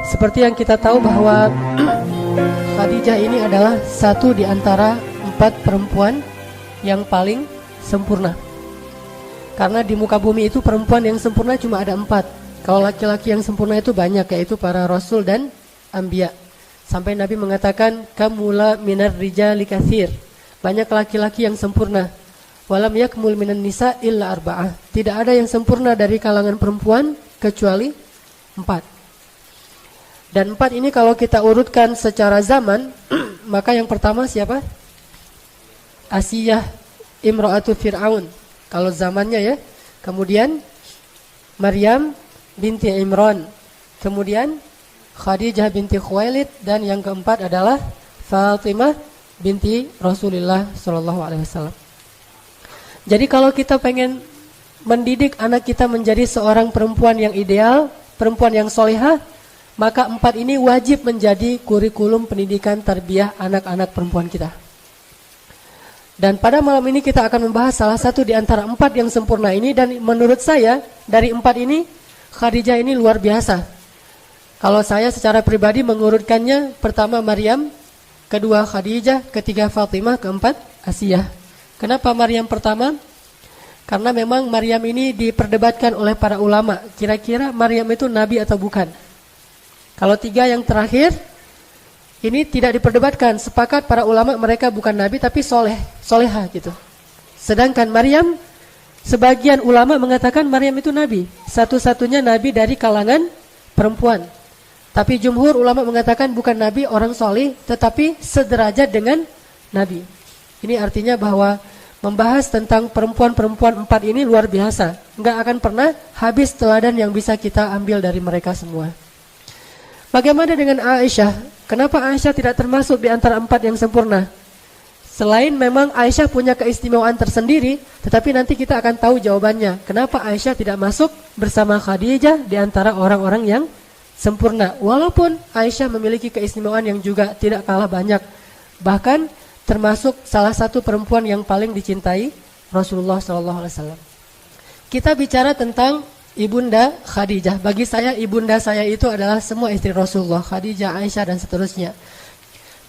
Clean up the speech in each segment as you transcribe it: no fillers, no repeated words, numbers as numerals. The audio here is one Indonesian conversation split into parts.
Seperti yang kita tahu bahwa Khadijah ini adalah satu di antara 4 perempuan yang paling sempurna. Karena di muka bumi itu perempuan yang sempurna cuma ada 4. Kalau laki-laki yang sempurna itu banyak, yaitu para rasul dan anbiya. Sampai Nabi mengatakan kamula minar rijali katsir. Banyak laki-laki yang sempurna. Walam yakmul minan nisa illa arba'ah. Tidak ada yang sempurna dari kalangan perempuan kecuali 4. Dan 4 ini kalau kita urutkan secara zaman, maka yang pertama siapa? Asiyah imra'atu Fir'aun. Kalau zamannya ya. Kemudian Maryam binti Imran. Kemudian Khadijah binti Khuwailid. Dan yang keempat adalah Fatimah binti Rasulullah SAW. Jadi kalau kita pengen mendidik anak kita menjadi seorang perempuan yang ideal, perempuan yang solehah, maka 4 ini wajib menjadi kurikulum pendidikan tarbiyah anak-anak perempuan kita. Dan pada malam ini kita akan membahas salah satu di antara 4 yang sempurna ini. Dan menurut saya dari 4 ini Khadijah ini luar biasa. Kalau saya secara pribadi mengurutkannya, pertama Maryam, kedua Khadijah, ketiga Fatimah, keempat Asiyah. Kenapa Maryam pertama? Karena memang Maryam ini diperdebatkan oleh para ulama. Kira-kira Maryam itu nabi atau bukan? Kalau 3 yang terakhir ini tidak diperdebatkan, sepakat para ulama mereka bukan nabi tapi soleha gitu. Sedangkan Maryam, sebagian ulama mengatakan Maryam itu nabi, satu-satunya nabi dari kalangan perempuan. Tapi jumhur ulama mengatakan bukan nabi, orang soleh, tetapi sederajat dengan nabi. Ini artinya bahwa membahas tentang perempuan-perempuan 4 ini luar biasa. Enggak akan pernah habis teladan yang bisa kita ambil dari mereka semua. Bagaimana dengan Aisyah? Kenapa Aisyah tidak termasuk di antara 4 yang sempurna? Selain memang Aisyah punya keistimewaan tersendiri, tetapi nanti kita akan tahu jawabannya. Kenapa Aisyah tidak masuk bersama Khadijah di antara orang-orang yang sempurna? Walaupun Aisyah memiliki keistimewaan yang juga tidak kalah banyak. Bahkan termasuk salah satu perempuan yang paling dicintai Rasulullah SAW. Kita bicara tentang Ibunda Khadijah. Bagi saya ibunda saya itu adalah semua istri Rasulullah, Khadijah, Aisyah dan seterusnya.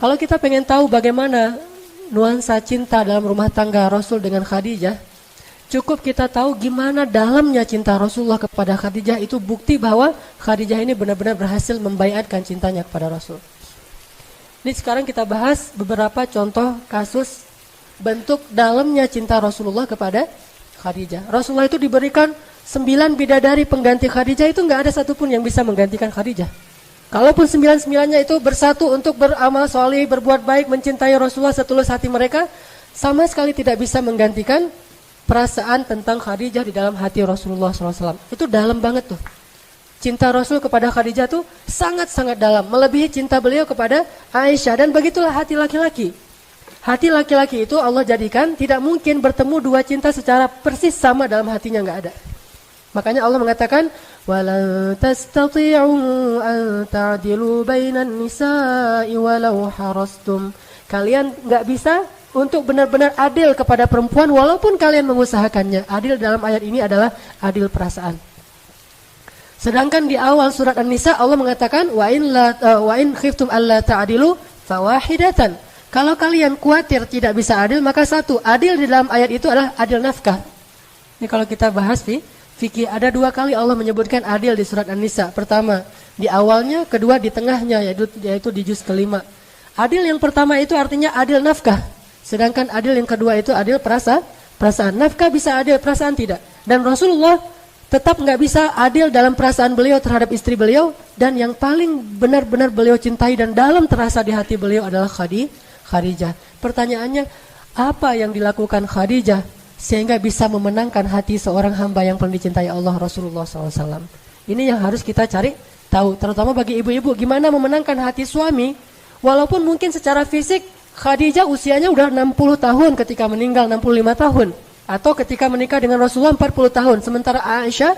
Kalau kita pengen tahu bagaimana nuansa cinta dalam rumah tangga Rasul dengan Khadijah, cukup kita tahu gimana dalamnya cinta Rasulullah kepada Khadijah. Itu bukti bahwa Khadijah ini benar-benar berhasil membaiatkan cintanya kepada Rasul. Ini sekarang kita bahas beberapa contoh kasus bentuk dalamnya cinta Rasulullah kepada Khadijah. Rasulullah itu diberikan 9 bidadari pengganti Khadijah, itu enggak ada satupun yang bisa menggantikan Khadijah. Kalaupun 9-9-nya itu bersatu untuk beramal soleh, berbuat baik, mencintai Rasulullah setulus hati mereka, sama sekali tidak bisa menggantikan perasaan tentang Khadijah di dalam hati Rasulullah SAW. Itu dalam banget tuh. Cinta Rasul kepada Khadijah tuh sangat-sangat dalam, melebihi cinta beliau kepada Aisyah. Dan begitulah hati laki-laki. Hati laki-laki itu Allah jadikan tidak mungkin bertemu 2 cinta secara persis sama dalam hatinya, enggak ada. Makanya Allah mengatakan walan tastati'u an ta'dilu bainan nisa'i walau harastum. Kalian enggak bisa untuk benar-benar adil kepada perempuan walaupun kalian mengusahakannya. Adil dalam ayat ini adalah adil perasaan. Sedangkan di awal surat An-Nisa Allah mengatakan wa in khiftum alla ta'dilu fawahidatan. Kalau kalian khawatir tidak bisa adil, maka satu, adil di dalam ayat itu adalah adil nafkah. Ini kalau kita bahas fikih, ada 2 kali Allah menyebutkan adil di surat An-Nisa. Pertama di awalnya, kedua di tengahnya, yaitu di juz ke-5. Adil yang pertama itu artinya adil nafkah. Sedangkan adil yang kedua itu adil perasaan. Nafkah bisa adil, perasaan tidak. Dan Rasulullah tetap nggak bisa adil dalam perasaan beliau terhadap istri beliau. Dan yang paling benar-benar beliau cintai dan dalam terasa di hati beliau adalah Khadijah. Pertanyaannya, apa yang dilakukan Khadijah sehingga bisa memenangkan hati seorang hamba yang paling dicintai Allah, Rasulullah SAW. Ini yang harus kita cari tahu, terutama bagi ibu-ibu, gimana memenangkan hati suami. Walaupun mungkin secara fisik Khadijah usianya udah 60 tahun ketika meninggal, 65 tahun. Atau ketika menikah dengan Rasulullah 40 tahun. Sementara Aisyah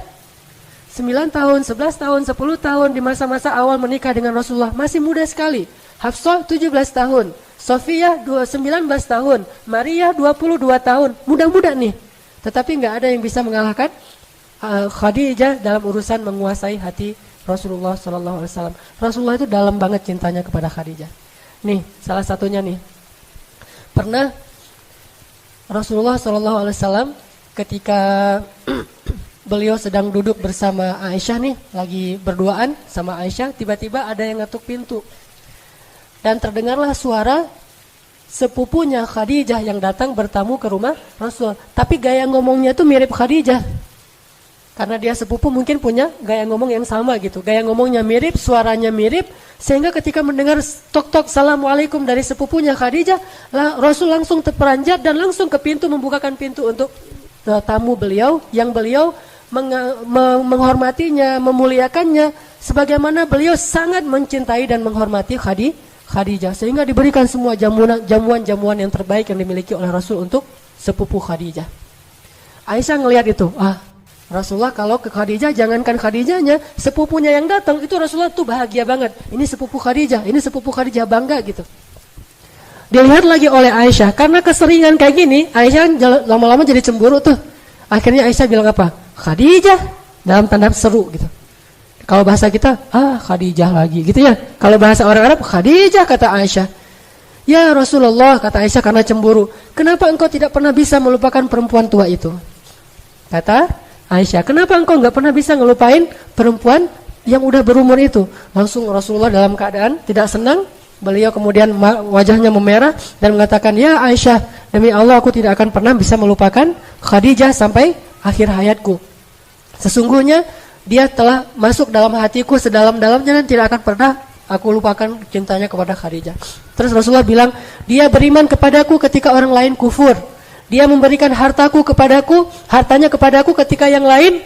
9 tahun, 11 tahun, 10 tahun di masa-masa awal menikah dengan Rasulullah. Masih muda sekali. Hafsah 17 tahun, Sofia 19 tahun, Maria 22 tahun. Muda-muda nih. Tetapi nggak ada yang bisa mengalahkan Khadijah dalam urusan menguasai hati Rasulullah SAW. Rasulullah itu dalam banget cintanya kepada Khadijah. Nih, salah satunya nih. Pernah Rasulullah SAW ketika beliau sedang duduk bersama Aisyah nih, lagi berduaan sama Aisyah, tiba-tiba ada yang ngetuk pintu. Dan terdengarlah suara sepupunya Khadijah yang datang bertamu ke rumah Rasul. Tapi gaya ngomongnya itu mirip Khadijah. Karena dia sepupu mungkin punya gaya ngomong yang sama gitu. Gaya ngomongnya mirip, suaranya mirip. Sehingga ketika mendengar tok-tok Assalamualaikum dari sepupunya Khadijah, Rasul langsung terperanjat dan langsung ke pintu, membukakan pintu untuk tamu beliau. Yang beliau menghormatinya, memuliakannya. Sebagaimana beliau sangat mencintai dan menghormati Khadijah, sehingga diberikan semua jamuan-jamuan yang terbaik yang dimiliki oleh Rasul untuk sepupu Khadijah. Aisyah ngelihat itu, Rasulullah kalau ke Khadijah, jangankan Khadijahnya, sepupunya yang datang itu Rasulullah tuh bahagia banget. Ini sepupu Khadijah bangga gitu. Dilihat lagi oleh Aisyah, karena keseringan kayak gini, Aisyah lama-lama jadi cemburu tuh. Akhirnya Aisyah bilang apa? Khadijah, dalam tanda seru gitu. Kalau bahasa kita, Khadijah lagi gitu ya. Kalau bahasa orang Arab, Khadijah kata Aisyah. Ya Rasulullah, kata Aisyah karena cemburu, kenapa engkau tidak pernah bisa melupakan perempuan tua itu? Kata Aisyah, kenapa engkau nggak pernah bisa ngelupain perempuan yang udah berumur itu? Langsung Rasulullah dalam keadaan tidak senang. Beliau kemudian wajahnya memerah dan mengatakan, ya Aisyah, demi Allah aku tidak akan pernah bisa melupakan Khadijah sampai akhir hayatku. Sesungguhnya dia telah masuk dalam hatiku sedalam-dalamnya dan tidak akan pernah aku lupakan cintanya kepada Khadijah. Terus Rasulullah bilang, dia beriman kepadaku ketika orang lain kufur. Dia memberikan hartanya kepadaku ketika yang lain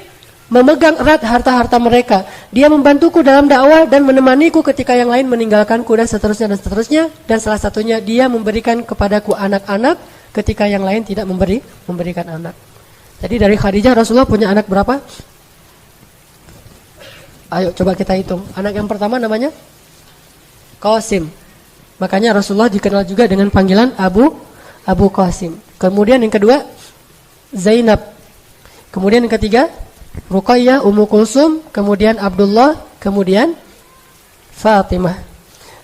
memegang erat harta-harta mereka. Dia membantuku dalam dakwah dan menemaniku ketika yang lain meninggalkanku dan seterusnya. Dan salah satunya dia memberikan kepadaku anak-anak ketika yang lain tidak memberikan anak. Jadi dari Khadijah Rasulullah punya anak berapa? Ayo coba kita hitung. Anak yang pertama namanya Qasim. Makanya Rasulullah dikenal juga dengan panggilan Abu Qasim. Kemudian yang kedua Zainab. Kemudian yang ketiga Ruqayyah, Ummu Kulsum, kemudian Abdullah, kemudian Fatimah.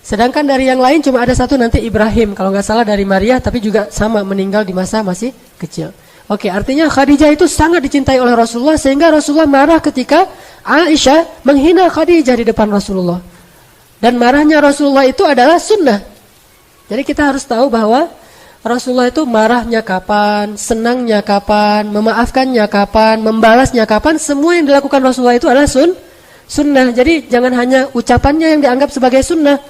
Sedangkan dari yang lain cuma ada satu nanti Ibrahim, kalau nggak salah dari Maria, tapi juga sama meninggal di masa masih kecil. Oke, artinya Khadijah itu sangat dicintai oleh Rasulullah sehingga Rasulullah marah ketika Aisyah menghina Khadijah di depan Rasulullah. Dan marahnya Rasulullah itu adalah sunnah. Jadi kita harus tahu bahwa Rasulullah itu marahnya kapan, senangnya kapan, memaafkannya kapan, membalasnya kapan, semua yang dilakukan Rasulullah itu adalah sunnah. Jadi jangan hanya ucapannya yang dianggap sebagai sunnah.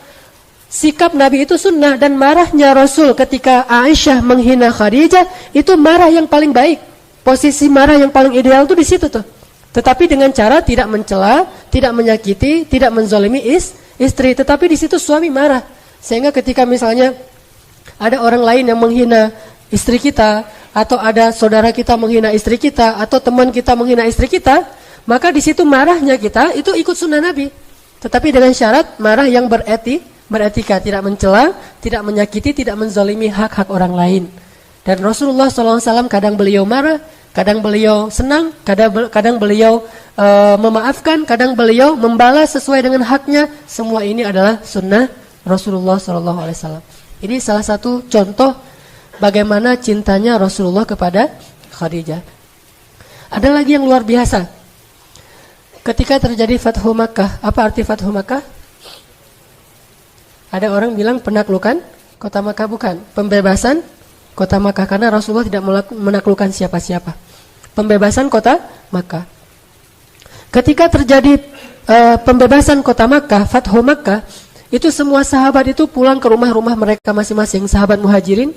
Sikap Nabi itu sunnah, dan marahnya Rasul ketika Aisyah menghina Khadijah itu marah yang paling baik. Posisi marah yang paling ideal itu di situ tuh. Tetapi dengan cara tidak mencela, tidak menyakiti, tidak menzalimi istri, tetapi di situ suami marah. Sehingga ketika misalnya ada orang lain yang menghina istri kita, atau ada saudara kita menghina istri kita, atau teman kita menghina istri kita, maka di situ marahnya kita itu ikut sunnah Nabi. Tetapi dengan syarat marah yang beretika, tidak mencela, tidak menyakiti, tidak menzalimi hak-hak orang lain. Dan Rasulullah SAW kadang beliau marah, kadang beliau senang, kadang beliau memaafkan, kadang beliau membalas sesuai dengan haknya. Semua ini adalah sunnah Rasulullah SAW. Ini salah satu contoh bagaimana cintanya Rasulullah kepada Khadijah. Ada lagi yang luar biasa. Ketika terjadi Fathu Makkah, apa arti Fathu Makkah? Ada orang bilang penaklukan kota Makkah, bukan. Pembebasan kota Makkah, karena Rasulullah tidak menaklukkan siapa-siapa. Pembebasan kota Makkah. Ketika terjadi pembebasan kota Makkah, Fathu Makkah, itu semua sahabat itu pulang ke rumah-rumah mereka masing-masing. Sahabat Muhajirin,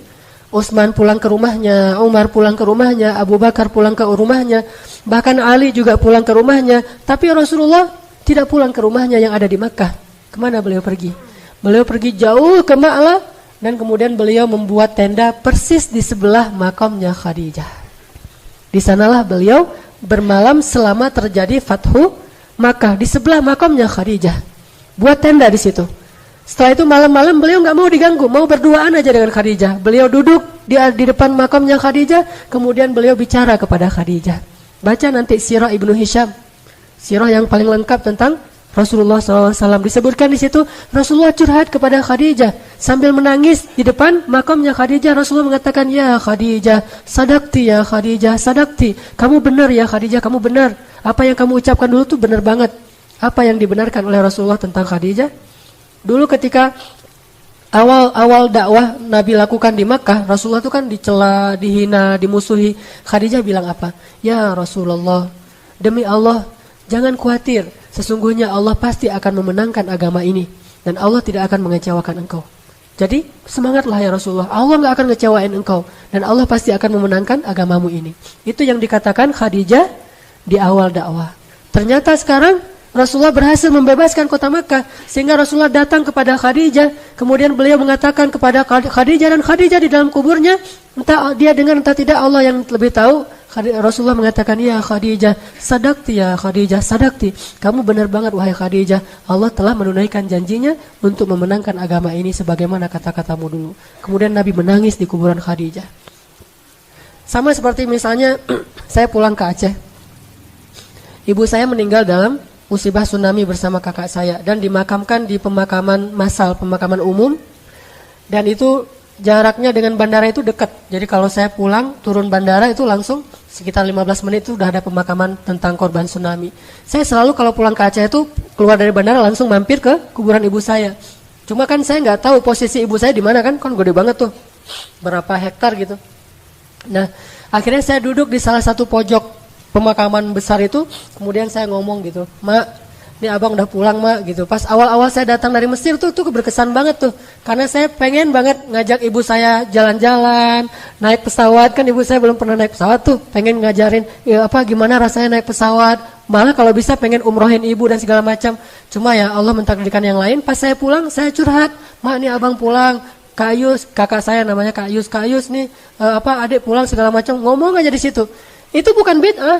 Utsman pulang ke rumahnya, Umar pulang ke rumahnya, Abu Bakar pulang ke rumahnya, bahkan Ali juga pulang ke rumahnya. Tapi Rasulullah tidak pulang ke rumahnya yang ada di Makkah. Kemana beliau pergi? Beliau pergi jauh ke Ma'lah, dan kemudian beliau membuat tenda persis di sebelah makamnya Khadijah. Di sanalah beliau bermalam selama terjadi Fathu Makkah, di sebelah makamnya Khadijah. Buat tenda di situ. Setelah itu malam-malam beliau nggak mau diganggu, mau berduaan aja dengan Khadijah. Beliau duduk di depan makamnya Khadijah, kemudian beliau bicara kepada Khadijah. Baca nanti Sirah Ibnu Hisham, sirah yang paling lengkap tentang Rasulullah SAW. Disebutkan di situ Rasulullah curhat kepada Khadijah sambil menangis di depan makamnya Khadijah. Rasulullah mengatakan, ya Khadijah, sadaqti ya Khadijah, sadaqti. Kamu benar ya Khadijah, kamu benar. Apa yang kamu ucapkan dulu tuh benar banget. Apa yang dibenarkan oleh Rasulullah tentang Khadijah? Dulu ketika awal dakwah Nabi lakukan di Makkah, Rasulullah itu kan dicela, dihina, dimusuhi. Khadijah bilang apa? Ya Rasulullah, demi Allah, jangan khawatir. Sesungguhnya Allah pasti akan memenangkan agama ini. Dan Allah tidak akan mengecewakan engkau. Jadi semangatlah ya Rasulullah. Allah gak akan ngecewain engkau. Dan Allah pasti akan memenangkan agamamu ini. Itu yang dikatakan Khadijah di awal dakwah. Ternyata sekarang Rasulullah berhasil membebaskan kota Makkah. Sehingga Rasulullah datang kepada Khadijah. Kemudian beliau mengatakan kepada Khadijah. Dan Khadijah di dalam kuburnya, entah dia dengar entah tidak, Allah yang lebih tahu. Rasulullah mengatakan, ya Khadijah, sadaqti ya Khadijah, sadaqti. Kamu benar banget wahai Khadijah. Allah telah menunaikan janjinya untuk memenangkan agama ini sebagaimana kata-katamu dulu. Kemudian Nabi menangis di kuburan Khadijah. Sama seperti misalnya saya pulang ke Aceh. Ibu saya meninggal dalam musibah tsunami bersama kakak saya dan dimakamkan di pemakaman massal, pemakaman umum. Dan itu jaraknya dengan bandara itu dekat. Jadi kalau saya pulang turun bandara itu langsung sekitar 15 menit itu udah ada pemakaman tentang korban tsunami. Saya selalu kalau pulang ke Aceh itu keluar dari bandara langsung mampir ke kuburan ibu saya. Cuma kan saya nggak tahu posisi ibu saya di mana kan gede banget tuh, berapa hektar gitu. Nah akhirnya saya duduk di salah satu pojok pemakaman besar itu, kemudian saya ngomong gitu, Mak, ini abang udah pulang Mak gitu. Pas awal-awal saya datang dari Mesir tuh berkesan banget tuh, karena saya pengen banget ngajak ibu saya jalan-jalan, naik pesawat, kan ibu saya belum pernah naik pesawat tuh, pengen ngajarin ya gimana rasanya naik pesawat, malah kalau bisa pengen umrohin ibu dan segala macam. Cuma ya Allah mentakdirkan yang lain. Pas saya pulang saya curhat, Mak ini abang pulang, Kak Yus, kakak saya namanya Kak Yus nih, adik pulang segala macam, ngomong aja di situ. Itu bukan bid'ah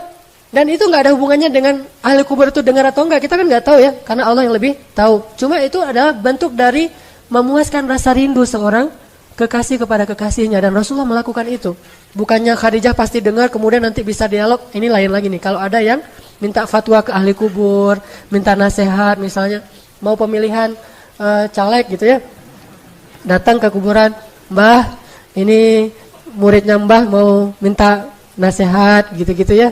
dan itu nggak ada hubungannya dengan ahli kubur itu dengar atau enggak, kita kan nggak tahu ya, karena Allah yang lebih tahu. Cuma itu adalah bentuk dari memuaskan rasa rindu seorang kekasih kepada kekasihnya, dan Rasulullah melakukan itu. Bukannya Khadijah pasti dengar kemudian nanti bisa dialog. Ini lain lagi nih, kalau ada yang minta fatwa ke ahli kubur, minta nasihat, misalnya mau pemilihan caleg gitu ya, datang ke kuburan, Mbah ini muridnya Mbah mau minta nasihat gitu-gitu ya,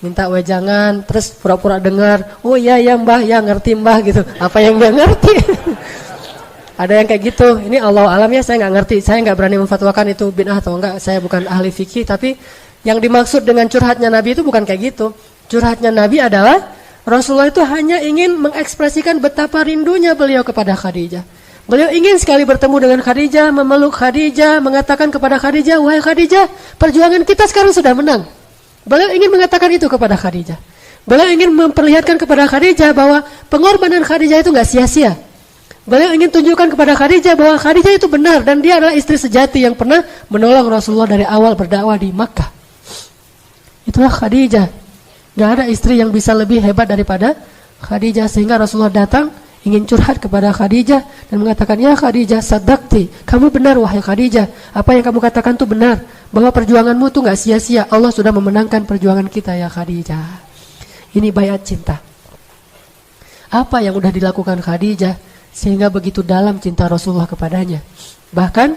minta wejangan, terus pura-pura dengar, oh iya ya Mbah, ya ngerti Mbah gitu. Apa yang dia ngerti? Ada yang kayak gitu. Ini Allah alam ya, saya nggak ngerti, saya nggak berani memfatwakan itu bid'ah atau enggak. Saya bukan ahli fikih, tapi yang dimaksud dengan curhatnya Nabi itu bukan kayak gitu. Curhatnya Nabi adalah Rasulullah itu hanya ingin mengekspresikan betapa rindunya beliau kepada Khadijah. Beliau ingin sekali bertemu dengan Khadijah, memeluk Khadijah, mengatakan kepada Khadijah, wahai Khadijah, perjuangan kita sekarang sudah menang. Beliau ingin mengatakan itu kepada Khadijah. Beliau ingin memperlihatkan kepada Khadijah bahwa pengorbanan Khadijah itu nggak sia-sia. Beliau ingin tunjukkan kepada Khadijah bahwa Khadijah itu benar dan dia adalah istri sejati yang pernah menolong Rasulullah dari awal berdakwah di Makkah. Itulah Khadijah. Gak ada istri yang bisa lebih hebat daripada Khadijah, sehingga Rasulullah datang ingin curhat kepada Khadijah dan mengatakan, ya Khadijah, sadaqti, kamu benar wahai Khadijah, apa yang kamu katakan itu benar, bahwa perjuanganmu itu gak sia-sia, Allah sudah memenangkan perjuangan kita ya Khadijah. Ini bayat cinta. Apa yang sudah dilakukan Khadijah sehingga begitu dalam cinta Rasulullah kepadanya, bahkan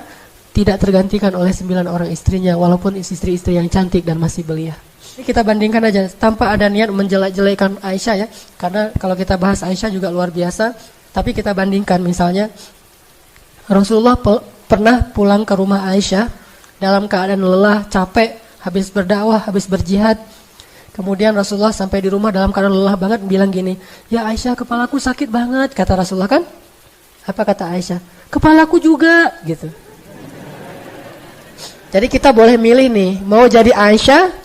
tidak tergantikan oleh 9 orang istrinya, walaupun istri-istri yang cantik dan masih belia. Ini kita bandingkan aja tanpa ada niat menjelek-jelekan Aisyah ya, karena kalau kita bahas Aisyah juga luar biasa. Tapi kita bandingkan misalnya Rasulullah pernah pulang ke rumah Aisyah dalam keadaan lelah, capek, habis berdakwah, habis berjihad. Kemudian Rasulullah sampai di rumah dalam keadaan lelah banget, bilang gini, ya Aisyah, kepalaku sakit banget. Kata Rasulullah kan, apa kata Aisyah? Kepalaku juga gitu. Jadi kita boleh milih nih, mau jadi Aisyah,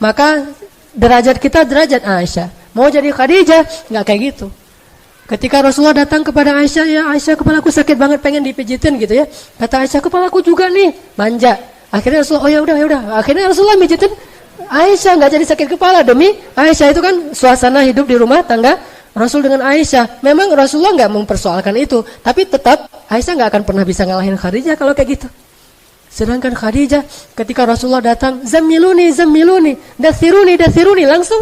maka derajat kita derajat Aisyah. Mau jadi Khadijah, nggak kayak gitu. Ketika Rasulullah datang kepada Aisyah, ya Aisyah, kepalaku sakit banget, pengen dipijitin gitu ya. Kata Aisyah, kepalaku juga nih, manja. Akhirnya Rasulullah, oh ya udah. Akhirnya Rasulullah mijitin Aisyah, nggak jadi sakit kepala demi Aisyah. Itu kan suasana hidup di rumah tangga Rasul dengan Aisyah. Memang Rasulullah nggak mempersoalkan itu, tapi tetap Aisyah nggak akan pernah bisa ngalahin Khadijah kalau kayak gitu. Sedangkan Khadijah ketika Rasulullah datang, zammiluni, zammiluni, dathiruni, dathiruni, langsung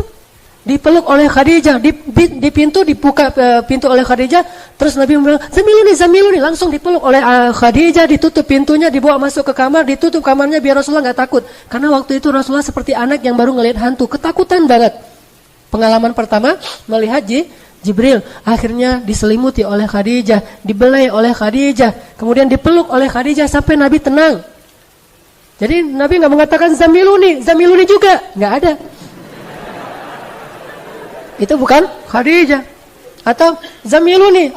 dipeluk oleh Khadijah, di pintu dibuka pintu oleh Khadijah, terus Nabi bilang, zammiluni, zammiluni, langsung dipeluk oleh Khadijah, ditutup pintunya, dibawa masuk ke kamar, ditutup kamarnya biar Rasulullah nggak takut. Karena waktu itu Rasulullah seperti anak yang baru ngelihat hantu, ketakutan banget. Pengalaman pertama melihat Jibril, akhirnya diselimuti oleh Khadijah, dibelai oleh Khadijah, kemudian dipeluk oleh Khadijah sampai Nabi tenang. Jadi Nabi nggak mengatakan zammiluni, zammiluni juga, nggak ada. Itu bukan Khadijah. Atau zammiluni,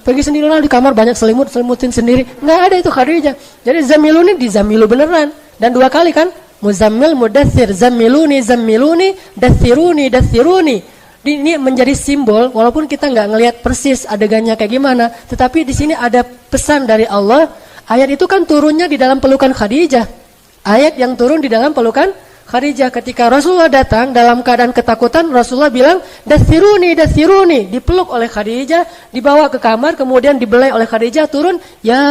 pergi sendirilah di kamar banyak selimut, selimutin sendiri. Nggak ada itu Khadijah. Jadi zammiluni dizammilu beneran. Dan 2 kali kan, muzammil, mudaththir, zammiluni, zammiluni, dathiruni, dathiruni. Ini menjadi simbol, walaupun kita nggak ngelihat persis adegannya kayak gimana, tetapi di sini ada pesan dari Allah. Ayat itu kan turunnya di dalam pelukan Khadijah. Ayat yang turun di dalam pelukan Khadijah. Ketika Rasulullah datang dalam keadaan ketakutan, Rasulullah bilang, dathiruni, dathiruni, dipeluk oleh Khadijah, dibawa ke kamar, kemudian dibelai oleh Khadijah, turun, ya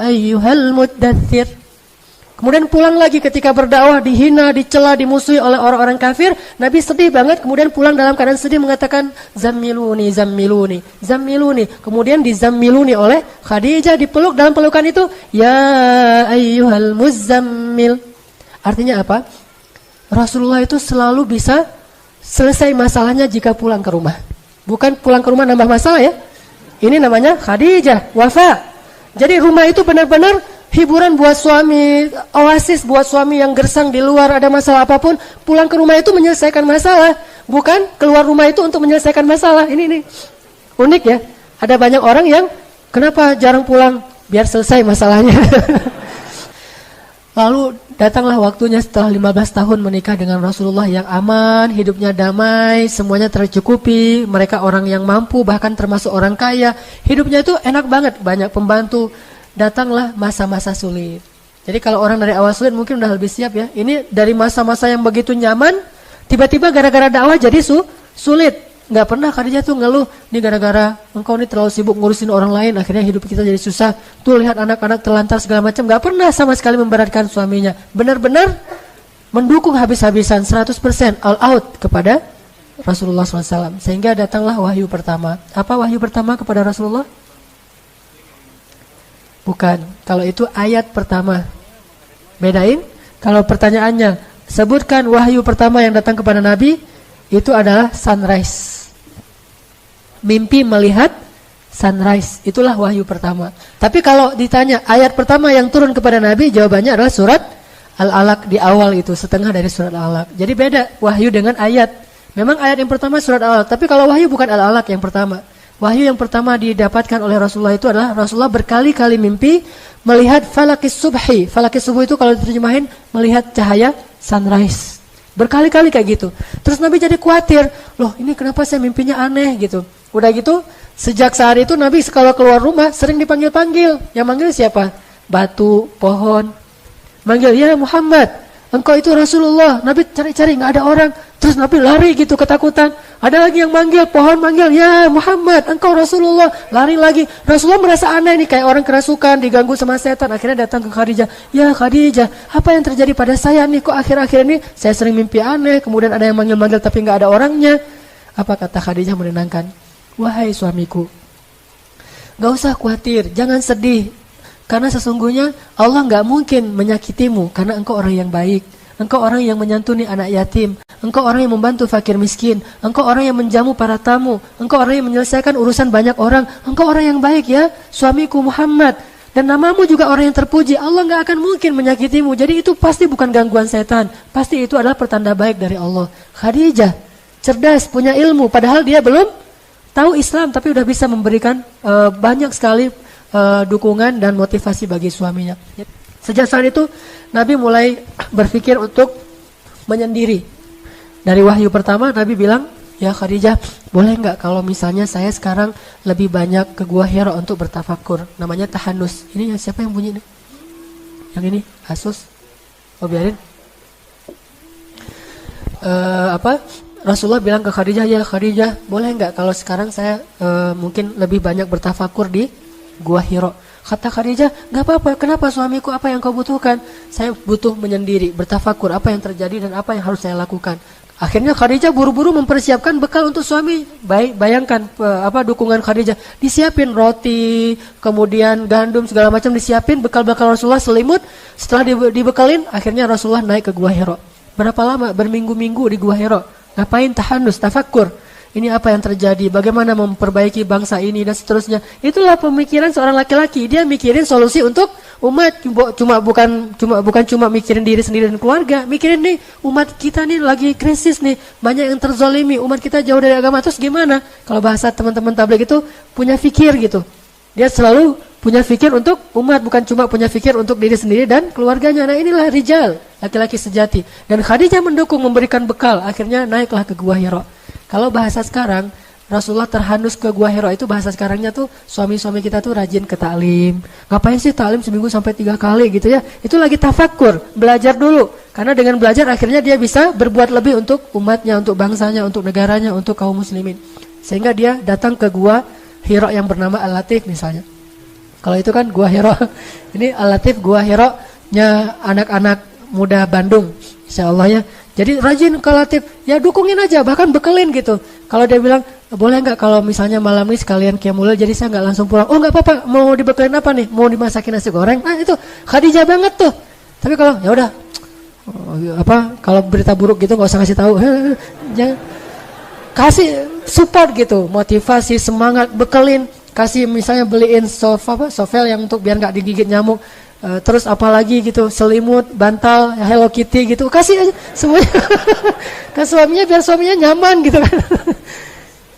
ayyuhal muddaththir. Kemudian pulang lagi ketika berdakwah, dihina, dicela, dimusuhi oleh orang-orang kafir. Nabi sedih banget, kemudian pulang dalam keadaan sedih mengatakan, zammiluni, zammiluni, zammiluni. Kemudian dizammiluni oleh Khadijah, dipeluk dalam pelukan itu, ya ayyuhal muzammil. Artinya apa? Rasulullah itu selalu bisa selesai masalahnya jika pulang ke rumah. Bukan pulang ke rumah nambah masalah ya. Ini namanya Khadijah, wafa. Jadi rumah itu benar-benar hiburan buat suami, oasis buat suami yang gersang di luar, ada masalah apapun, pulang ke rumah itu menyelesaikan masalah, bukan keluar rumah itu untuk menyelesaikan masalah. Ini unik ya. Ada banyak orang yang kenapa jarang pulang, biar selesai masalahnya. Lalu datanglah waktunya setelah 15 tahun menikah dengan Rasulullah yang aman, hidupnya damai, semuanya tercukupi, mereka orang yang mampu, bahkan termasuk orang kaya, hidupnya itu enak banget, banyak pembantu. Datanglah masa-masa sulit. Jadi kalau orang dari awal sulit mungkin udah lebih siap ya. Ini dari masa-masa yang begitu nyaman, tiba-tiba gara-gara dakwah jadi sulit. Nggak pernah Khadijah tuh ngeluh, ini gara-gara engkau ini terlalu sibuk ngurusin orang lain, akhirnya hidup kita jadi susah. Tuh lihat anak-anak terlantar segala macam. Nggak pernah sama sekali memberatkan suaminya. Benar-benar mendukung habis-habisan 100% all out kepada Rasulullah SAW. Sehingga datanglah wahyu pertama. Apa wahyu pertama kepada Rasulullah? Bukan, kalau itu ayat pertama. Bedain, kalau pertanyaannya, sebutkan wahyu pertama yang datang kepada Nabi, itu adalah sunrise. Mimpi melihat sunrise, itulah wahyu pertama. Tapi kalau ditanya ayat pertama yang turun kepada Nabi, jawabannya adalah surat Al-Alaq di awal itu, setengah dari surat Al-Alaq. Jadi beda wahyu dengan ayat. Memang ayat yang pertama surat Al-Alaq, tapi kalau wahyu bukan Al-Alaq yang pertama. Wahyu yang pertama didapatkan oleh Rasulullah itu adalah Rasulullah berkali-kali mimpi melihat falakis subhi. Falakis subuh itu kalau diterjemahin melihat cahaya sunrise. Berkali-kali kayak gitu. Terus Nabi jadi khawatir, loh ini kenapa saya mimpinya aneh gitu. Udah gitu, sejak saat itu Nabi kalau keluar rumah sering dipanggil-panggil. Yang manggil siapa? Batu, pohon. Manggil, ya Muhammad, engkau itu Rasulullah. Nabi cari-cari nggak ada orang. Terus Nabi lari gitu ketakutan. Ada lagi yang manggil, pohon manggil, ya Muhammad, engkau Rasulullah. Lari lagi. Rasulullah merasa aneh nih, kayak orang kerasukan, diganggu sama setan. Akhirnya datang ke Khadijah. Ya Khadijah, apa yang terjadi pada saya nih? Kok akhir-akhir ini saya sering mimpi aneh. Kemudian ada yang manggil-manggil tapi nggak ada orangnya. Apa kata Khadijah menenangkan? Wahai suamiku, gak usah khawatir, jangan sedih. Karena sesungguhnya Allah nggak mungkin menyakitimu. Karena engkau orang yang baik. Engkau orang yang menyantuni anak yatim. Engkau orang yang membantu fakir miskin. Engkau orang yang menjamu para tamu. Engkau orang yang menyelesaikan urusan banyak orang. Engkau orang yang baik ya, suamiku Muhammad. Dan namamu juga orang yang terpuji. Allah gak akan mungkin menyakitimu. Jadi itu pasti bukan gangguan setan. Pasti itu adalah pertanda baik dari Allah. Khadijah, cerdas, punya ilmu. Padahal dia belum tahu Islam. Tapi udah bisa memberikan banyak sekali dukungan dan motivasi bagi suaminya. Sejak saat itu Nabi mulai berpikir untuk menyendiri. Dari wahyu pertama Nabi bilang, ya Khadijah, boleh nggak kalau misalnya saya sekarang lebih banyak ke Gua Hira untuk bertafakur. Namanya tahanus. Ini siapa yang bunyi nih? Yang ini Asus. Oh biarin. Rasulullah bilang ke Khadijah, ya Khadijah, boleh nggak kalau sekarang saya mungkin lebih banyak bertafakur di Gua Hiro. Kata Khadijah, nggak apa-apa, kenapa suamiku, apa yang kau butuhkan? Saya butuh menyendiri, bertafakur, apa yang terjadi dan apa yang harus saya lakukan. Akhirnya Khadijah buru-buru mempersiapkan bekal untuk suami. Bayangkan dukungan Khadijah. Disiapin roti, kemudian gandum, segala macam disiapin, bekal-bekal Rasulullah, selimut. Setelah dibekalin, akhirnya Rasulullah naik ke Gua Hiro. Berapa lama? Berminggu-minggu di Gua Hiro. Ngapain? Tahanus, tafakur. Ini apa yang terjadi, bagaimana memperbaiki bangsa ini dan seterusnya. Itulah pemikiran seorang laki-laki. Dia mikirin solusi untuk umat, bukan cuma mikirin diri sendiri dan keluarga. Mikirin nih umat kita nih lagi krisis nih, banyak yang terzolimi, umat kita jauh dari agama, terus gimana? Kalau bahasa teman-teman tabligh itu punya fikir gitu. Dia selalu punya fikir untuk umat, bukan cuma punya fikir untuk diri sendiri dan keluarganya. Nah inilah rijal, laki-laki sejati. Dan Khadijah mendukung, memberikan bekal, akhirnya naiklah ke Gua Hiro. Kalau bahasa sekarang, Rasulullah terhanus ke Gua Hiro itu bahasa sekarangnya tuh suami-suami kita tuh rajin ke taklim. Ngapain sih taklim seminggu sampai 3 kali gitu ya? Itu lagi tafakur, belajar dulu. Karena dengan belajar akhirnya dia bisa berbuat lebih untuk umatnya, untuk bangsanya, untuk negaranya, untuk kaum muslimin. Sehingga dia datang ke Gua Hiro yang bernama Al-Latif misalnya. Kalau itu kan Gua Hiro. Ini Al-Latif Gua Hiro-nya anak-anak muda Bandung. Insyaallah ya. Jadi rajin ke Latif, ya dukungin aja, bahkan bekelin gitu. Kalau dia bilang, boleh nggak kalau misalnya malam ini sekalian qiyamul lail, jadi saya nggak langsung pulang. Oh nggak apa-apa, mau dibekelin apa nih? Mau dimasakin nasi goreng? Ah itu Khadijah banget tuh. Tapi kalau ya udah, kalau berita buruk gitu nggak usah kasih tahu. Jangan kasih support gitu, motivasi, semangat, bekelin. Kasih misalnya beliin sovel yang untuk biar nggak digigit nyamuk. Terus apalagi gitu, selimut, bantal, Hello Kitty gitu, kasih aja semuanya ke suaminya biar suaminya nyaman gitu kan.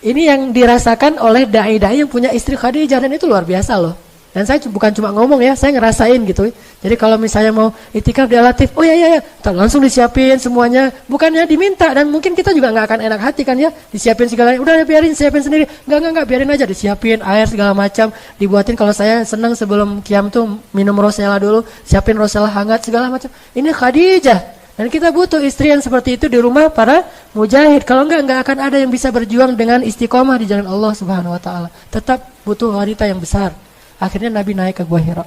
Ini yang dirasakan oleh dai-dai yang punya istri Khadijah dan itu luar biasa loh. Dan saya bukan cuma ngomong ya, saya ngerasain gitu. Jadi kalau misalnya mau itikaf di Al-Latif, oh ya, langsung disiapin semuanya, bukannya diminta. Dan mungkin kita juga nggak akan enak hati kan ya, disiapin segalanya. Udah biarin, siapin sendiri. Nggak, biarin aja, disiapin air segala macam, dibuatin. Kalau saya senang sebelum qiyam tuh minum rosella dulu, siapin rosella hangat segala macam. Ini Khadijah. Dan kita butuh istri yang seperti itu di rumah para mujahid. Kalau nggak akan ada yang bisa berjuang dengan istiqomah di jalan Allah Subhanahu Wa Taala. Tetap butuh wanita yang besar. Akhirnya Nabi naik ke Gua Hiro.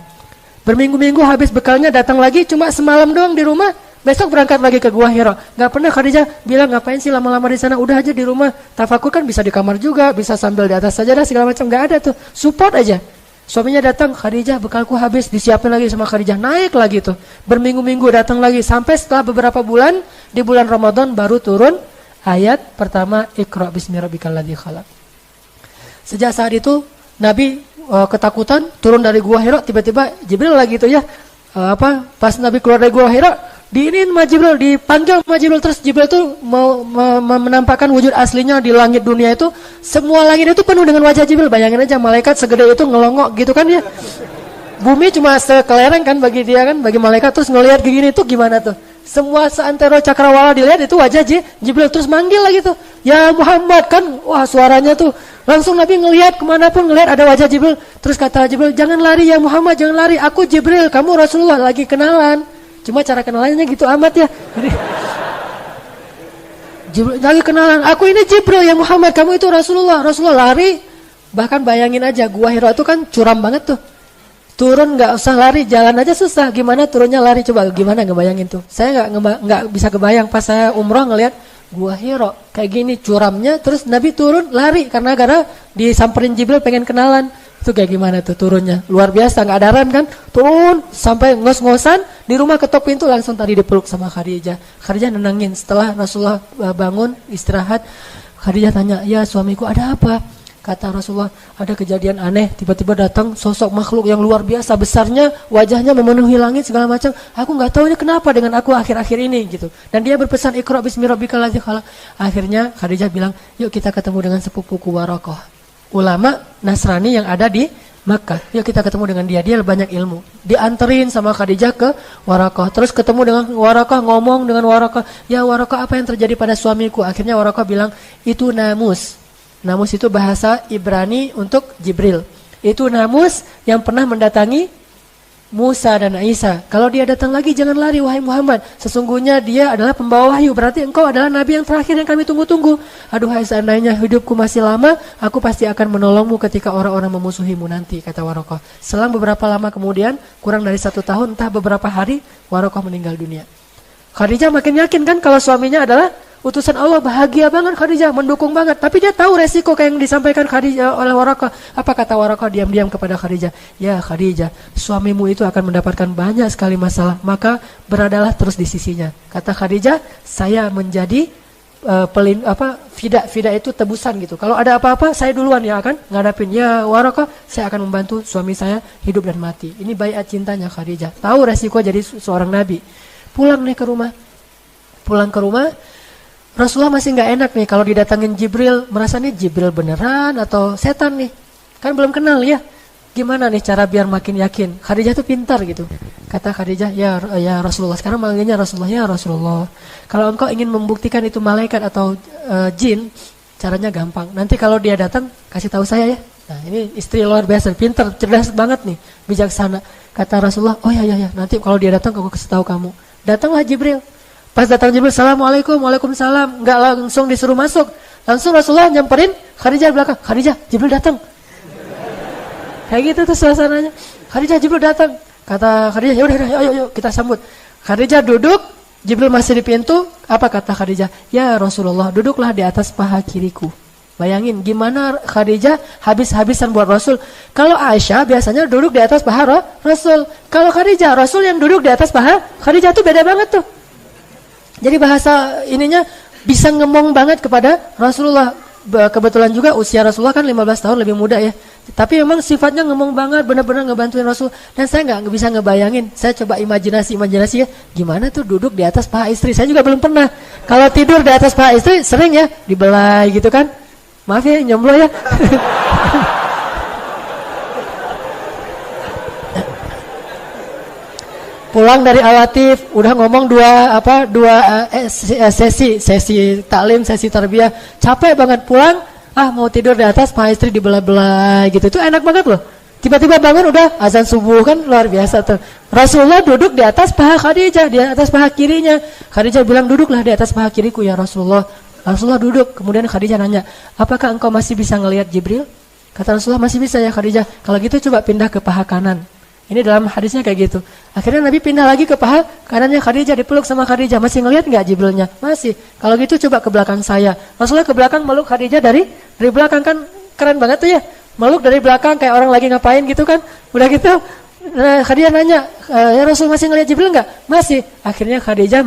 Berminggu-minggu habis bekalnya datang lagi cuma semalam doang di rumah. Besok berangkat lagi ke Gua Hiro. Gak pernah Khadijah bilang ngapain sih lama-lama di sana. Udah aja di rumah. Tafakur kan bisa di kamar juga. Bisa sambil di atas sajadah segala macam. Gak ada tuh. Support aja. Suaminya datang. Khadijah bekalku habis. Disiapin lagi sama Khadijah. Naik lagi tuh. Berminggu-minggu datang lagi. Sampai setelah beberapa bulan. Di bulan Ramadan baru turun ayat pertama. Iqra bismi rabbikal ladzi khalaq. Sejak saat itu Nabi ketakutan turun dari Gua Hiro, tiba-tiba Jibril lagi itu ya pas Nabi keluar dari Gua Hiro diinin sama Jibril, dipanggil sama Jibril, terus Jibril tuh mau menampakkan wujud aslinya di langit dunia itu, semua langit itu penuh dengan wajah Jibril. Bayangin aja malaikat segede itu ngelongok gitu kan ya, bumi cuma sekelereng kan bagi dia kan, bagi malaikat, terus ngelihat gini tuh gimana tuh, semua seantero cakrawala dilihat itu wajah Jibril, terus manggil lagi tuh, ya Muhammad kan, wah suaranya tuh langsung Nabi ngelihat kemanapun ngelihat ada wajah Jibril. Terus kata Jibril, jangan lari ya Muhammad, jangan lari, aku Jibril, kamu Rasulullah, lagi kenalan. Cuma cara kenalannya gitu amat ya. Jibril lagi kenalan, aku ini Jibril ya Muhammad, kamu itu Rasulullah. Rasulullah lari. Bahkan bayangin aja Gua Hiro itu kan curam banget tuh. Turun nggak usah lari, jalan aja susah. Gimana turunnya lari, coba gimana ngebayangin tuh. Saya nggak bisa kebayang pas saya umroh ngelihat Gua Hiro kayak gini curamnya, terus Nabi turun lari karena disamperin Jibril pengen kenalan. Itu kayak gimana tuh turunnya, luar biasa, nggak ada rem kan, turun sampai ngos-ngosan di rumah, ketok pintu langsung tadi dipeluk sama Khadijah. Khadijah nenangin. Setelah Rasulullah bangun istirahat, Khadijah tanya, ya suamiku ada apa? Kata Rasulullah, ada kejadian aneh, tiba-tiba datang sosok makhluk yang luar biasa besarnya, wajahnya memenuhi langit segala macam. Aku nggak tahu ini kenapa dengan aku akhir-akhir ini gitu. Dan dia berpesan Iqra bismi rabbikal ladzi khalaq. Akhirnya Khadijah bilang, yuk kita ketemu dengan sepupuku Waraqah, ulama Nasrani yang ada di Makkah. Yuk kita ketemu dengan dia banyak ilmu. Dianterin sama Khadijah ke Waraqah. Terus ketemu dengan Waraqah, ngomong dengan Waraqah, ya Waraqah apa yang terjadi pada suamiku? Akhirnya Waraqah bilang, itu namus. Namus itu bahasa Ibrani untuk Jibril. Itu namus yang pernah mendatangi Musa dan Isa. Kalau dia datang lagi jangan lari wahai Muhammad. Sesungguhnya dia adalah pembawa wahyu. Berarti engkau adalah nabi yang terakhir yang kami tunggu-tunggu. Aduhai seandainya hidupku masih lama, aku pasti akan menolongmu ketika orang-orang memusuhimu nanti, kata Waraqah. Selang beberapa lama kemudian, kurang dari 1 tahun, entah beberapa hari, Waraqah meninggal dunia. Khadijah makin yakin kan kalau suaminya adalah utusan Allah, bahagia banget Khadijah, mendukung banget. Tapi dia tahu resiko kayak yang disampaikan Khadijah oleh Waraqah. Apa kata Waraqah diam-diam kepada Khadijah? Ya Khadijah, suamimu itu akan mendapatkan banyak sekali masalah, maka beradalah terus di sisinya. Kata Khadijah, saya menjadi fida itu tebusan gitu. Kalau ada apa-apa, saya duluan yang akan ngadapin. Ya Waraqah, saya akan membantu suami saya hidup dan mati. Ini baiat cintanya Khadijah. Tahu resiko jadi seorang nabi. Pulang nih ke rumah. Pulang ke rumah, Rasulullah masih nggak enak nih kalau didatangin Jibril, merasa nih Jibril beneran atau setan nih. Kan belum kenal ya. Gimana nih cara biar makin yakin? Khadijah tuh pintar gitu. Kata Khadijah, ya Rasulullah. Sekarang manggilnya Rasulullah, ya Rasulullah. Kalau engkau ingin membuktikan itu malaikat atau jin, caranya gampang. Nanti kalau dia datang, kasih tahu saya ya. Nah, ini istri luar biasa, pintar, cerdas banget nih, bijaksana. Kata Rasulullah, oh ya, nanti kalau dia datang aku kasih tahu kamu. Datanglah Jibril. Pas datang Jibril, Assalamualaikum, waalaikumsalam. Enggak langsung disuruh masuk. Langsung Rasulullah nyamperin Khadijah di belakang. Khadijah, Jibril datang. Kayak gitu tuh suasananya. Khadijah, Jibril datang. Kata Khadijah, yaudah, ayo kita sambut. Khadijah duduk, Jibril masih di pintu. Apa kata Khadijah? Ya Rasulullah, duduklah di atas paha kiriku. Bayangin gimana Khadijah habis-habisan buat Rasul. Kalau Aisyah biasanya duduk di atas paha Rasul. Kalau Khadijah, Rasul yang duduk di atas paha Khadijah tuh beda banget tuh. Jadi bahasa ininya bisa ngemong banget kepada Rasulullah. Kebetulan juga usia Rasulullah kan 15 tahun lebih muda ya. Tapi memang sifatnya ngemong banget, benar-benar ngebantuin Rasul. Dan saya nggak bisa ngebayangin. Saya coba imajinasi ya. Gimana tuh duduk di atas paha istri. Saya juga belum pernah. Kalau tidur di atas paha istri sering ya dibelai gitu kan. Maaf ya, nyomblo ya. Pulang dari Al-Latif, udah ngomong dua sesi taklim, sesi tarbiyah. Capek banget pulang, mau tidur di atas, paha istri dibelah-belah gitu. Itu enak banget loh. Tiba-tiba bangun udah azan subuh, kan luar biasa tuh. Rasulullah duduk di atas paha Khadijah, di atas paha kirinya. Khadijah bilang, duduklah di atas paha kiriku ya Rasulullah. Rasulullah duduk, kemudian Khadijah nanya, apakah engkau masih bisa ngelihat Jibril? Kata Rasulullah, masih bisa ya Khadijah. Kalau gitu coba pindah ke paha kanan. Ini dalam hadisnya kayak gitu. Akhirnya Nabi pindah lagi ke paha kanannya Khadijah, dipeluk sama Khadijah. Masih ngelihat nggak Jibrilnya? Masih. Kalau gitu coba ke belakang saya. Rasulullah ke belakang meluk Khadijah dari belakang, kan keren banget tuh ya. Meluk dari belakang kayak orang lagi ngapain gitu kan. Udah gitu, Khadijah nanya, ya Rasul masih ngelihat Jibril nggak? Masih. Akhirnya Khadijah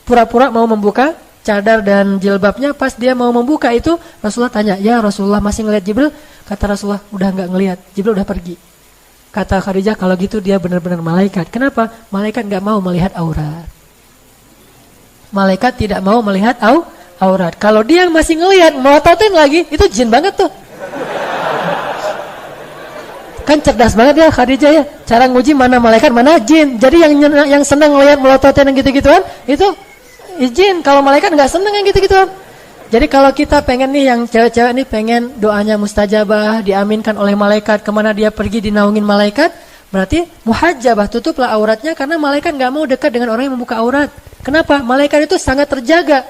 pura-pura mau membuka cadar dan jilbabnya. Pas dia mau membuka itu, Rasulullah tanya, ya Rasulullah masih ngelihat Jibril? Kata Rasulullah, udah nggak ngelihat, Jibril udah pergi. Kata Khadijah, kalau gitu dia benar-benar malaikat. Kenapa? Malaikat nggak mau melihat aurat. Malaikat tidak mau melihat aurat. Kalau dia yang masih ngelihat, melototin lagi, itu jin banget tuh. Kan cerdas banget ya Khadijah ya. Cara nguji mana malaikat, mana jin. Jadi yang senang ngelihat melototin yang gitu-gituan, itu izin. Kalau malaikat nggak seneng yang gitu-gituan. Jadi kalau kita pengen nih, yang cewek-cewek nih pengen doanya mustajabah, diaminkan oleh malaikat, kemana dia pergi dinaungin malaikat, berarti muhajjabah, tutuplah auratnya, karena malaikat nggak mau dekat dengan orang yang membuka aurat. Kenapa? Malaikat itu sangat terjaga.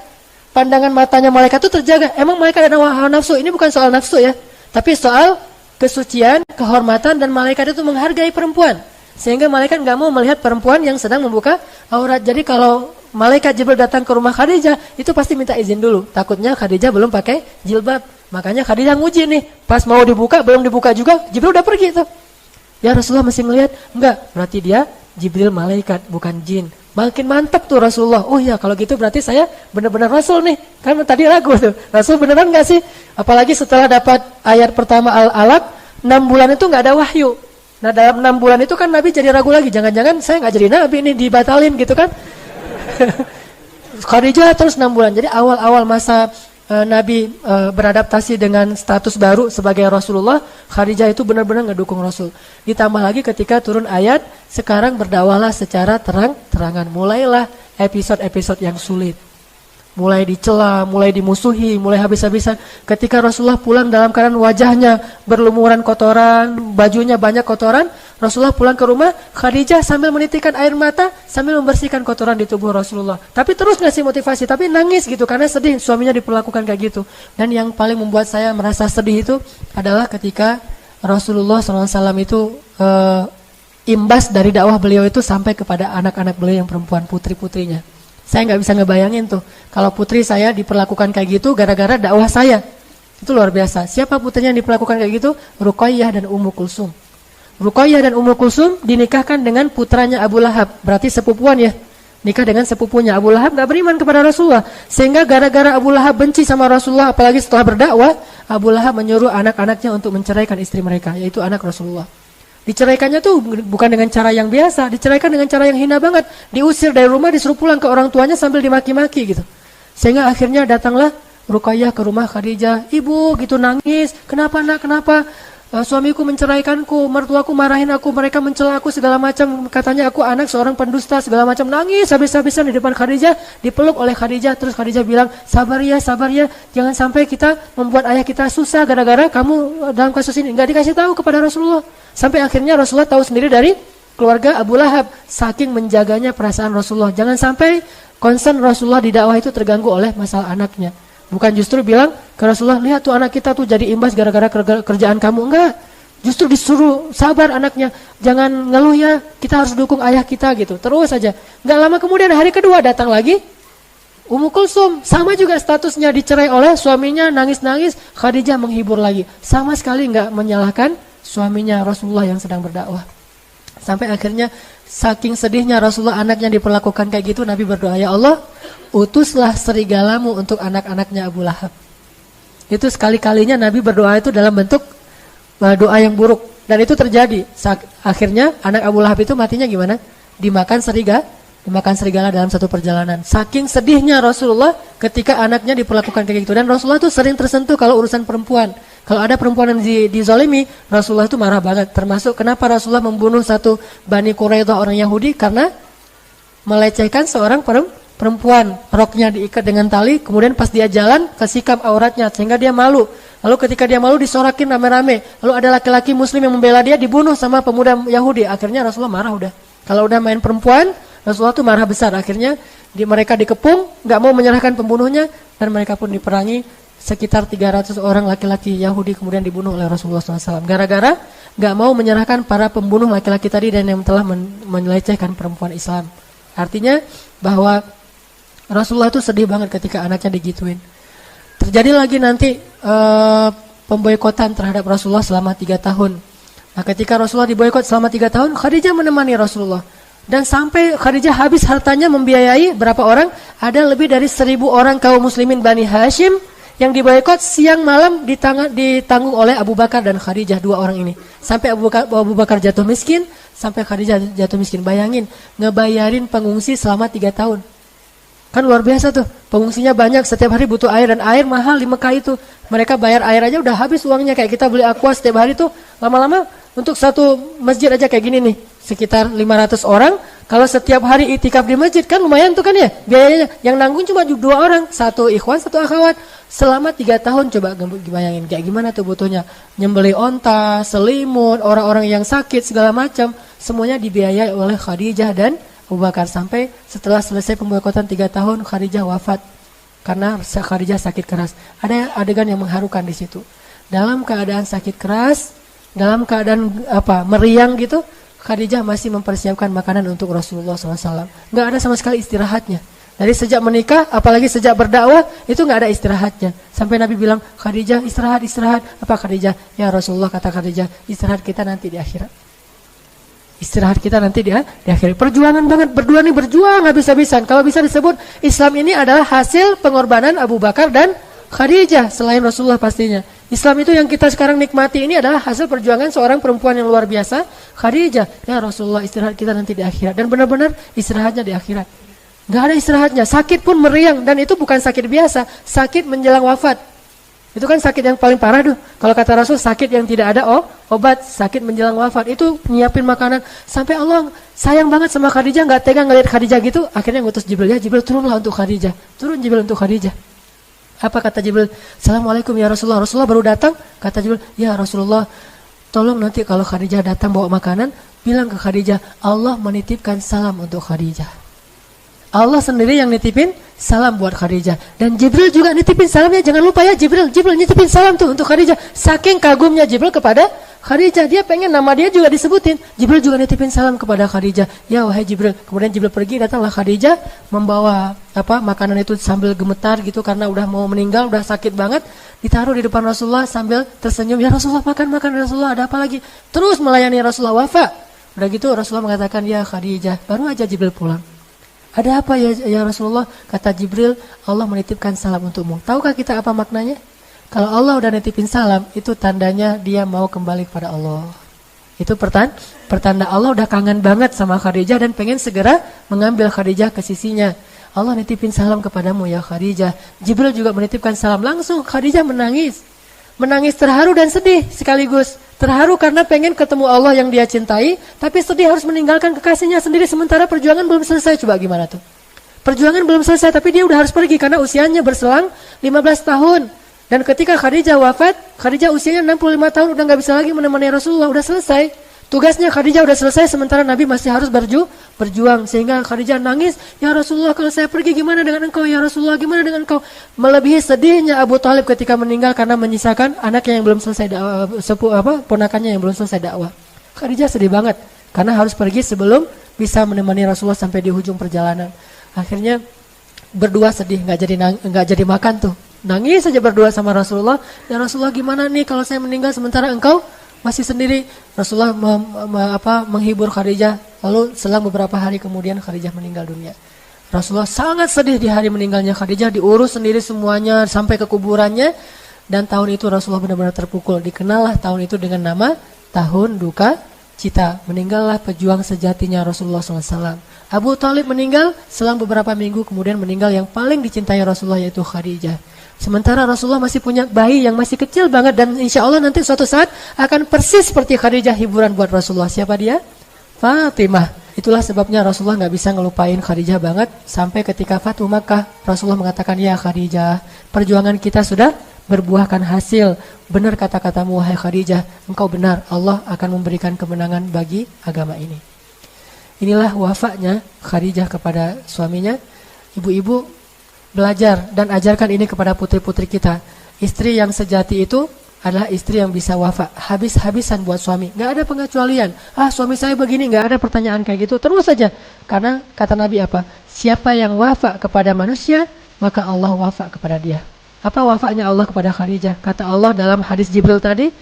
Pandangan matanya malaikat itu terjaga. Emang malaikat ada hawa nafsu? Ini bukan soal nafsu ya, tapi soal kesucian, kehormatan, dan malaikat itu menghargai perempuan. Sehingga malaikat nggak mau melihat perempuan yang sedang membuka aurat. Jadi kalau malaikat Jibril datang ke rumah Khadijah, itu pasti minta izin dulu. Takutnya Khadijah belum pakai jilbab. Makanya Khadijah nguji nih. Pas mau dibuka, belum dibuka juga, Jibril udah pergi tuh. Ya Rasulullah masih ngelihat? Enggak, berarti dia Jibril malaikat, bukan jin. Makin mantap tuh Rasulullah. Oh ya, kalau gitu berarti saya benar-benar Rasul nih. Kan tadi ragu tuh. Rasul beneran nggak sih? Apalagi setelah dapat ayat pertama Al-Alaq, 6 bulan itu nggak ada wahyu. Nah dalam 6 bulan itu kan Nabi jadi ragu lagi. Jangan-jangan saya nggak jadi Nabi nih, dibatalin gitu kan. Khadijah terus 6 bulan. Jadi awal-awal masa Nabi beradaptasi dengan status baru sebagai Rasulullah, Khadijah itu benar-benar ngedukung Rasul. Ditambah lagi ketika turun ayat, sekarang berdakwahlah secara terang-terangan. Mulailah episode-episode yang sulit. mulai dicela, mulai dimusuhi, mulai habis-habisan. Ketika Rasulullah pulang dalam keadaan wajahnya berlumuran kotoran, bajunya banyak kotoran, Rasulullah pulang ke rumah, Khadijah sambil menitikkan air mata, sambil membersihkan kotoran di tubuh Rasulullah. Tapi terus ngasih motivasi, tapi nangis gitu, karena sedih suaminya diperlakukan kayak gitu. Dan yang paling membuat saya merasa sedih itu adalah ketika Rasulullah SAW itu imbas dari dakwah beliau itu sampai kepada anak-anak beliau yang perempuan, putri-putrinya. Saya nggak bisa ngebayangin tuh, kalau putri saya diperlakukan kayak gitu gara-gara dakwah saya. Itu luar biasa. Siapa putrinya yang diperlakukan kayak gitu? Ruqayyah dan Ummu Kulsum. Ruqayyah dan Ummu Kulsum dinikahkan dengan putranya Abu Lahab. Berarti sepupuan ya. Nikah dengan sepupunya. Abu Lahab nggak beriman kepada Rasulullah. Sehingga gara-gara Abu Lahab benci sama Rasulullah, apalagi setelah berdakwah, Abu Lahab menyuruh anak-anaknya untuk menceraikan istri mereka, yaitu anak Rasulullah. Diceraikannya tuh bukan dengan cara yang biasa, diceraikan dengan cara yang hina banget. Diusir dari rumah, disuruh pulang ke orang tuanya sambil dimaki-maki gitu. Sehingga akhirnya datanglah Ruqayyah ke rumah Khadijah. Ibu gitu nangis, kenapa nak, kenapa? Suamiku menceraikanku, mertuaku marahin aku, mereka mencela aku segala macam. Katanya aku anak seorang pendusta segala macam. Nangis habis-habisan di depan Khadijah, dipeluk oleh Khadijah. Terus Khadijah bilang, sabar ya, jangan sampai kita membuat ayah kita susah gara-gara kamu dalam kasus ini. Nggak dikasih tahu kepada Rasulullah. Sampai akhirnya Rasulullah tahu sendiri dari keluarga Abu Lahab, saking menjaganya perasaan Rasulullah. Jangan sampai concern Rasulullah di dakwah itu terganggu oleh masalah anaknya. Bukan justru bilang ke Rasulullah, lihat tuh anak kita tuh jadi imbas gara-gara kerjaan kamu. Enggak, justru disuruh sabar anaknya, jangan ngeluh ya, kita harus dukung ayah kita gitu. Terus aja. Enggak lama kemudian hari kedua datang lagi Ummu Kulsum, sama juga statusnya, dicerai oleh suaminya, nangis-nangis. Khadijah menghibur lagi, sama sekali enggak menyalahkan suaminya Rasulullah yang sedang berdakwah. Sampai akhirnya saking sedihnya Rasulullah anaknya diperlakukan kayak gitu, Nabi berdoa, ya Allah, utuslah serigalamu untuk anak-anaknya Abu Lahab. Itu sekali-kalinya Nabi berdoa itu dalam bentuk doa yang buruk. Dan itu terjadi. Akhirnya anak Abu Lahab itu matinya gimana? Dimakan serigala dalam satu perjalanan. Saking sedihnya Rasulullah ketika anaknya diperlakukan kayak gitu. Dan Rasulullah itu sering tersentuh kalau urusan perempuan. Kalau ada perempuan yang dizalimi, Rasulullah itu marah banget. Termasuk kenapa Rasulullah membunuh satu Bani Quraidah orang Yahudi, karena melecehkan seorang perempuan. Roknya diikat dengan tali, kemudian pas dia jalan kesikam auratnya sehingga dia malu. Lalu ketika dia malu disorakin rame-rame. Lalu ada laki-laki muslim yang membela dia, dibunuh sama pemuda Yahudi. Akhirnya Rasulullah marah udah. Kalau udah main perempuan, Rasulullah tuh marah besar. Akhirnya mereka dikepung, nggak mau menyerahkan pembunuhnya, dan mereka pun diperangi. Sekitar 300 orang laki-laki Yahudi kemudian dibunuh oleh Rasulullah SAW. Gara-gara gak mau menyerahkan para pembunuh laki-laki tadi dan yang telah melecehkan perempuan Islam. Artinya bahwa Rasulullah itu sedih banget ketika anaknya digituin. Terjadi lagi nanti pemboikotan terhadap Rasulullah selama 3 tahun. Nah ketika Rasulullah diboikot selama 3 tahun, Khadijah menemani Rasulullah. Dan sampai Khadijah habis hartanya membiayai berapa orang? Ada lebih dari 1.000 orang kaum muslimin Bani Hashim yang diboikot, siang malam ditanggung oleh Abu Bakar dan Khadijah, 2 orang ini. Sampai Abu Bakar jatuh miskin, sampai Khadijah jatuh miskin. Bayangin, ngebayarin pengungsi selama 3 tahun. Kan luar biasa tuh, pengungsinya banyak, setiap hari butuh air, dan air mahal di Mekah itu. Mereka bayar air aja udah habis uangnya, kayak kita beli aqua setiap hari tuh, lama-lama untuk satu masjid aja kayak gini nih, sekitar 500 orang. Kalau setiap hari itikaf di masjid kan lumayan tuh kan ya, biayanya. Yang nanggung cuma 2 orang, 1 ikhwan, 1 akhwat. Selama 3 tahun coba bayangin, kayak gimana tuh butuhnya. Nyembeli onta, selimut, orang-orang yang sakit, segala macam. Semuanya dibiayai oleh Khadijah dan Abu Bakar. Sampai setelah selesai pemboikotan 3 tahun, Khadijah wafat. Karena Khadijah sakit keras. Ada adegan yang mengharukan di situ. Dalam keadaan sakit keras, dalam keadaan meriang gitu, Khadijah masih mempersiapkan makanan untuk Rasulullah SAW. Nggak ada sama sekali istirahatnya. Dari sejak menikah, apalagi sejak berdakwah, itu nggak ada istirahatnya. Sampai Nabi bilang, Khadijah istirahat. Apa Khadijah? Ya Rasulullah, kata Khadijah, istirahat kita nanti di akhirat. Istirahat kita nanti di akhirat. Perjuangan banget, berdua nih berjuang habis-habisan. Kalau bisa disebut, Islam ini adalah hasil pengorbanan Abu Bakar dan Khadijah, selain Rasulullah pastinya. Islam itu yang kita sekarang nikmati ini adalah hasil perjuangan seorang perempuan yang luar biasa, Khadijah. Ya Rasulullah, istirahat kita nanti di akhirat. Dan benar-benar istirahatnya di akhirat. Gak ada istirahatnya, sakit pun meriang. Dan itu bukan sakit biasa, sakit menjelang wafat. Itu kan sakit yang paling parah tuh. Kalau kata Rasul, sakit yang tidak ada obat, sakit menjelang wafat. Itu nyiapin makanan. Sampai Allah sayang banget sama Khadijah, nggak tega ngeliat Khadijah gitu. Akhirnya ngutus Jibril, ya Jibril turunlah untuk Khadijah. Turun Jibril untuk Khadijah. Apa kata Jibril? Assalamualaikum ya Rasulullah. Rasulullah baru datang. Kata Jibril, ya Rasulullah, tolong nanti kalau Khadijah datang bawa makanan, bilang ke Khadijah, Allah menitipkan salam untuk Khadijah. Allah sendiri yang nitipin salam buat Khadijah. Dan Jibril juga nitipin salamnya. Jangan lupa ya, Jibril nitipin salam tuh untuk Khadijah. Saking kagumnya Jibril kepada Khadijah, dia pengen nama dia juga disebutin. Jibril juga nitipin salam kepada Khadijah. Ya wahai Jibril. Kemudian Jibril pergi, datanglah Khadijah membawa makanan itu sambil gemetar gitu karena udah mau meninggal, udah sakit banget. Ditaruh di depan Rasulullah sambil tersenyum. Ya Rasulullah, makan Rasulullah, ada apa lagi? Terus melayani Rasulullah wafat. Udah gitu Rasulullah mengatakan, ya Khadijah, baru aja Jibril pulang. Ada apa ya Rasulullah? Kata Jibril, Allah menitipkan salam untukmu. Tahukah kita apa maknanya? Kalau Allah udah nitipin salam, itu tandanya dia mau kembali kepada Allah. Itu pertanda Allah udah kangen banget sama Khadijah dan pengen segera mengambil Khadijah ke sisinya. Allah nitipin salam kepadamu ya Khadijah. Jibril juga menitipkan salam langsung. Khadijah menangis. Menangis terharu dan sedih sekaligus. Terharu karena pengen ketemu Allah yang dia cintai, tapi sedih harus meninggalkan kekasihnya sendiri sementara perjuangan belum selesai. Coba gimana tuh? Perjuangan belum selesai tapi dia udah harus pergi karena usianya berselang 15 tahun. Dan ketika Khadijah wafat, Khadijah usianya 65 tahun udah gak bisa lagi menemani Rasulullah, udah selesai. Tugasnya Khadijah udah selesai sementara Nabi masih harus berjuang. Sehingga Khadijah nangis, ya Rasulullah kalau saya pergi gimana dengan engkau? Ya Rasulullah gimana dengan engkau? Melebihi sedihnya Abu Thalib ketika meninggal karena menyisakan anaknya yang belum selesai dakwah, ponakannya yang belum selesai dakwah. Khadijah sedih banget karena harus pergi sebelum bisa menemani Rasulullah sampai di ujung perjalanan. Akhirnya berdua sedih, nggak jadi makan tuh. Nangis saja berdua sama Rasulullah. Ya Rasulullah gimana nih kalau saya meninggal sementara engkau masih sendiri? Rasulullah menghibur Khadijah. Lalu selang beberapa hari kemudian Khadijah meninggal dunia. Rasulullah sangat sedih di hari meninggalnya Khadijah. Diurus sendiri semuanya sampai ke kuburannya. Dan tahun itu Rasulullah benar-benar terpukul. Dikenallah tahun itu dengan nama Tahun Duka Cita. Meninggallah pejuang sejatinya Rasulullah SAW. Abu Thalib meninggal. Selang beberapa minggu kemudian meninggal yang paling dicintai Rasulullah yaitu Khadijah. Sementara Rasulullah masih punya bayi yang masih kecil banget dan insya Allah nanti suatu saat akan persis seperti Khadijah hiburan buat Rasulullah. Siapa dia? Fatimah. Itulah sebabnya Rasulullah nggak bisa ngelupain Khadijah banget sampai ketika Fatu Makkah Rasulullah mengatakan, ya Khadijah, perjuangan kita sudah berbuahkan hasil. Benar kata-katamu wahai Khadijah, engkau benar, Allah akan memberikan kemenangan bagi agama ini. Inilah wafatnya Khadijah kepada suaminya. Ibu-ibu, belajar dan ajarkan ini kepada putri-putri kita. Istri yang sejati itu adalah istri yang bisa wafat habis-habisan buat suami. Gak ada pengecualian. Suami saya begini, gak ada pertanyaan kayak gitu. Terus saja. Karena kata Nabi apa? Siapa yang wafat kepada manusia, maka Allah wafat kepada dia. Apa wafatnya Allah kepada Khadijah? Kata Allah dalam hadis Jibril tadi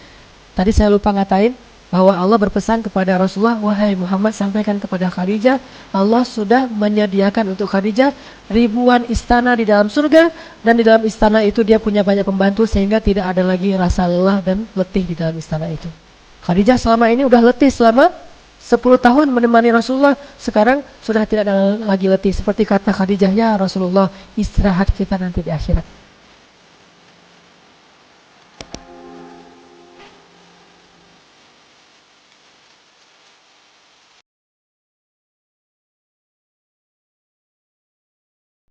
saya lupa ngatain, bahwa Allah berpesan kepada Rasulullah, wahai Muhammad, sampaikan kepada Khadijah, Allah sudah menyediakan untuk Khadijah ribuan istana di dalam surga, dan di dalam istana itu dia punya banyak pembantu sehingga tidak ada lagi rasa lelah dan letih di dalam istana itu. Khadijah selama ini udah letih selama 10 tahun menemani Rasulullah, sekarang sudah tidak ada lagi letih. Seperti kata Khadijah, ya Rasulullah, istirahat kita nanti di akhirat.